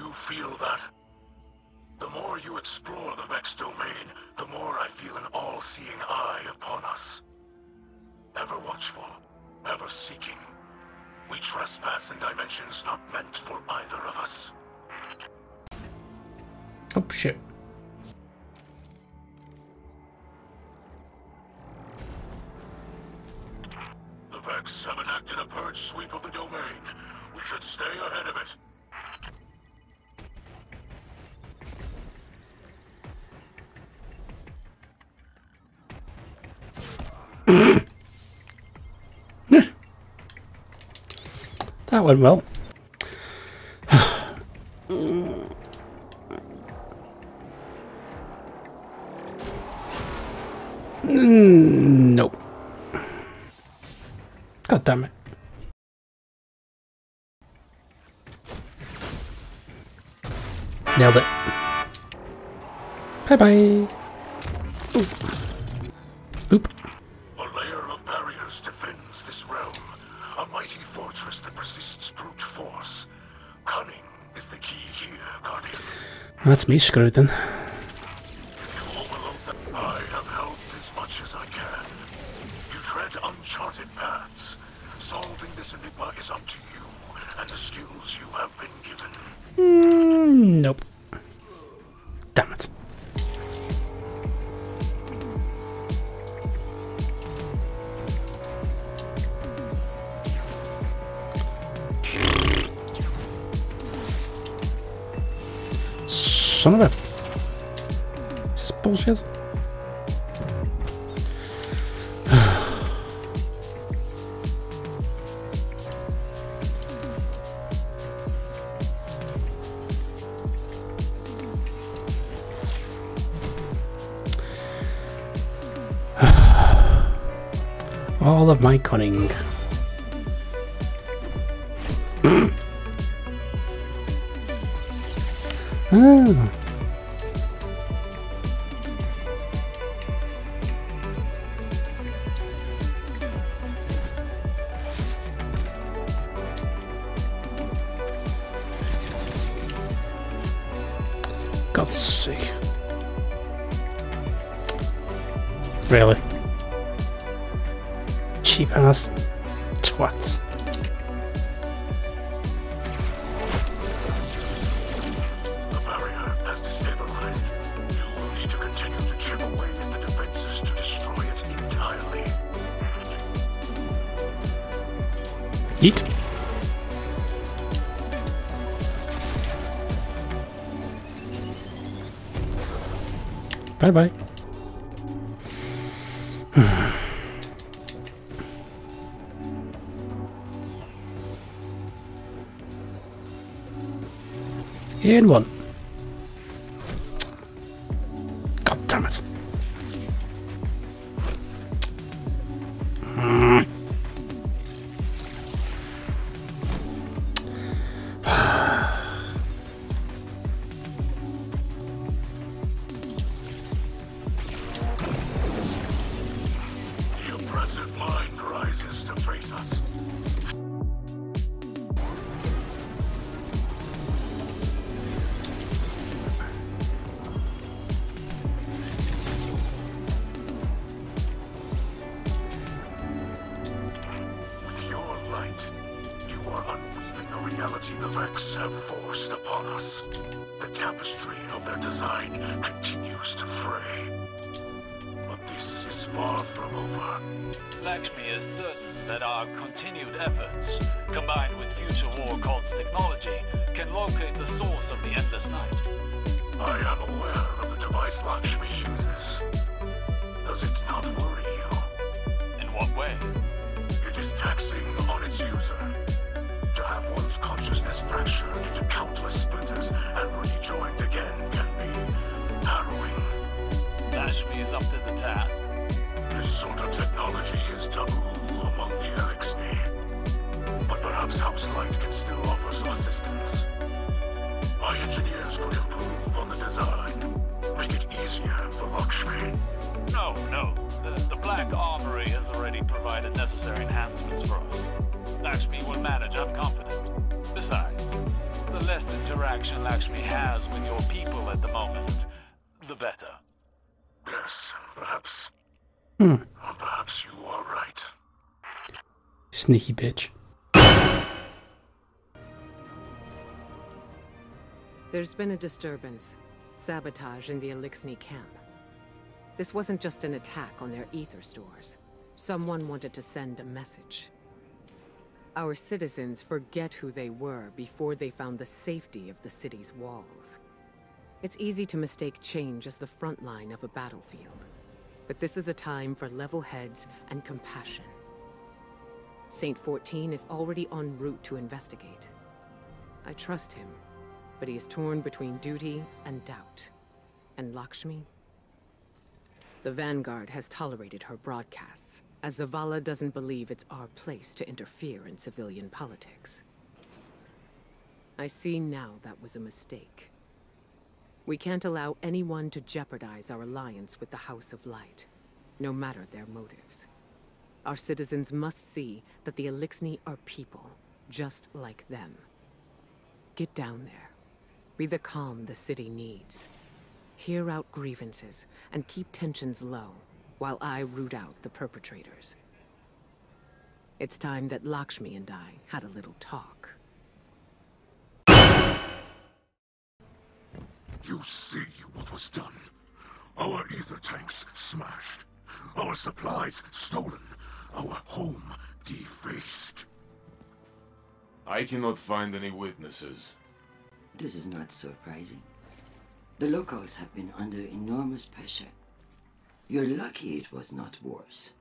you feel that? The more you explore the Vex domain, the more I feel an all-seeing eye upon us. Ever watchful, ever seeking. We trespass in dimensions not meant for either of us. Oh shit. The Vex have enacted a purge sweep of the domain. We should stay ahead of it. That went well. Nope. God damn it. Nailed it. Bye bye. Oop. A layer of barriers defends this realm. A mighty fortress that resists brute force. Cunning is the key here, Guardian. That's me screwed then. You overload them. I have helped as much as I can. You tread uncharted paths. Solving this enigma is up to you and the skills you have been given. Nope. Damn it. Son of a... Is this bullshit? All of my cunning. Oh. God's sake. Really? Cheap ass twats. The barrier has destabilized. You will need to continue to chip away at the defenses to destroy it entirely. Yeet. Bye bye. In one. God damn it. The oppressive mind rises to face us. The Vex have forced upon us. The tapestry of their design continues to fray. But this is far from over. Lakshmi is certain that our continued efforts, combined with future war cult's technology, can locate the source of the Endless Night. I am aware of the device Lakshmi uses. Does it not worry you? In what way? It is taxing on its user. To have one's consciousness fractured into countless splinters and rejoined again can be harrowing. Lakshmi is up to the task. This sort of technology is taboo among the Elixni. But perhaps House Light can still offer some assistance. My engineers could improve on the design, make it easier for Lakshmi. No. The Black Armory has already provided necessary enhancements for us. Lakshmi will manage, I'm confident. Besides, The less interaction Lakshmi has with your people at the moment, the better. Yes, perhaps. Hmm. Or perhaps you are right. Sneaky bitch. There's been a disturbance. Sabotage in the Elixni camp. This wasn't just an attack on their ether stores. Someone wanted to send a message. Our citizens forget who they were before they found the safety of the city's walls. It's easy to mistake change as the front line of a battlefield. But this is a time for level heads and compassion. Saint 14 is already en route to investigate. I trust him, but he is torn between duty and doubt. And Lakshmi? The Vanguard has tolerated her broadcasts, as Zavala doesn't believe it's our place to interfere in civilian politics. I see now that was a mistake. We can't allow anyone to jeopardize our alliance with the House of Light, no matter their motives. Our citizens must see that the Elixni are people, just like them. Get down there. Be the calm the city needs. Hear out grievances and keep tensions low, while I root out the perpetrators. It's time that Lakshmi and I had a little talk. You see what was done. Our ether tanks smashed. Our supplies stolen. Our home defaced. I cannot find any witnesses. This is not surprising. The locals have been under enormous pressure. You're lucky it was not worse.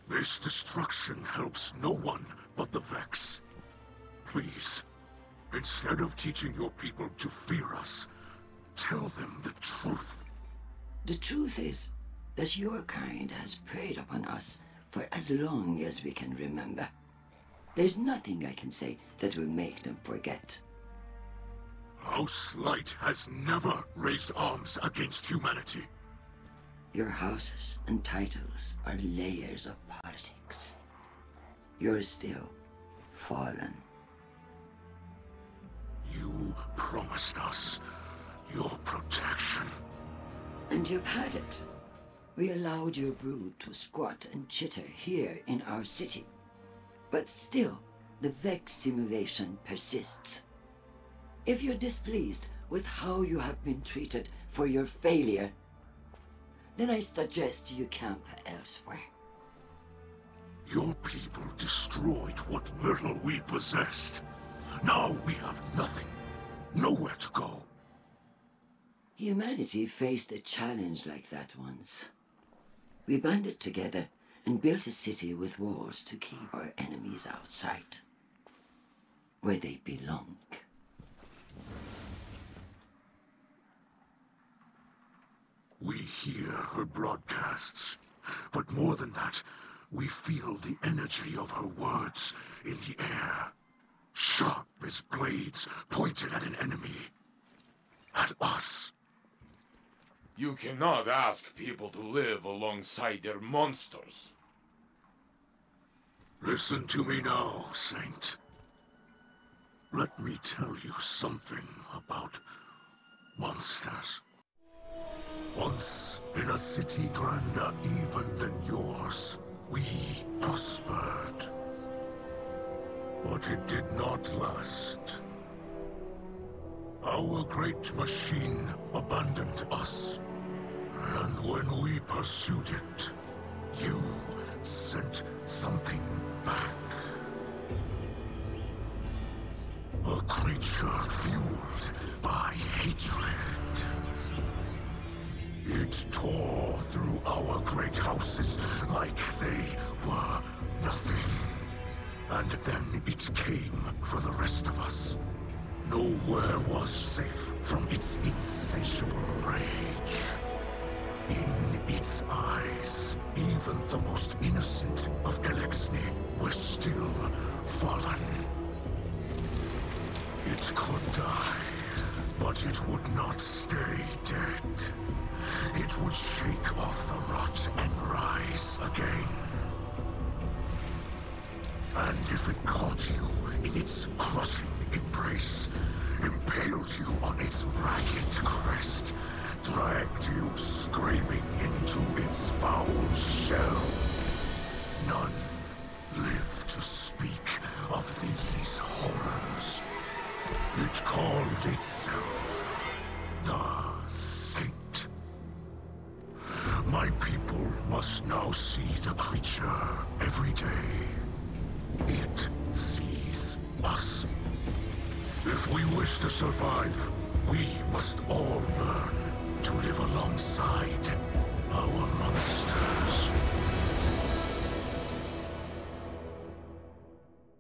This destruction helps no one but the Vex. Please, instead of teaching your people to fear us, tell them the truth. The truth is that your kind has preyed upon us for as long as we can remember. There's nothing I can say that will make them forget. House Light has never raised arms against humanity. Your houses and titles are layers of politics. You're still fallen. You promised us your protection. And you've had it. We allowed your brood to squat and chitter here in our city. But still, the Vex simulation persists. If you're displeased with how you have been treated for your failure, then I suggest you camp elsewhere. Your people destroyed what little we possessed. Now we have nothing. Nowhere to go. Humanity faced a challenge like that once. We banded together and built a city with walls to keep our enemies outside, where they belong. We hear her broadcasts, but more than that, we feel the energy of her words in the air. Sharp as blades pointed at an enemy. At us. You cannot ask people to live alongside their monsters. Listen to me now, Saint. Let me tell you something about monsters. Once, in a city grander even than yours, we prospered. But it did not last. Our great machine abandoned us. And when we pursued it, you sent something back. A creature fueled by hatred. It tore through our great houses like they were nothing. And then it came for the rest of us. Nowhere was safe from its insatiable rage. In its eyes, even the most innocent of Elixni were still fallen. It could die, but it would not stay dead. It would shake off the rot and rise again. And if it caught you in its crushing embrace, put you on its ragged crest, dragged you screaming into its foul shell. None live to speak of these horrors. It called itself the Saint. My people must now see the creature every day. It sees us. If we wish to survive, we must all learn to live alongside our monsters.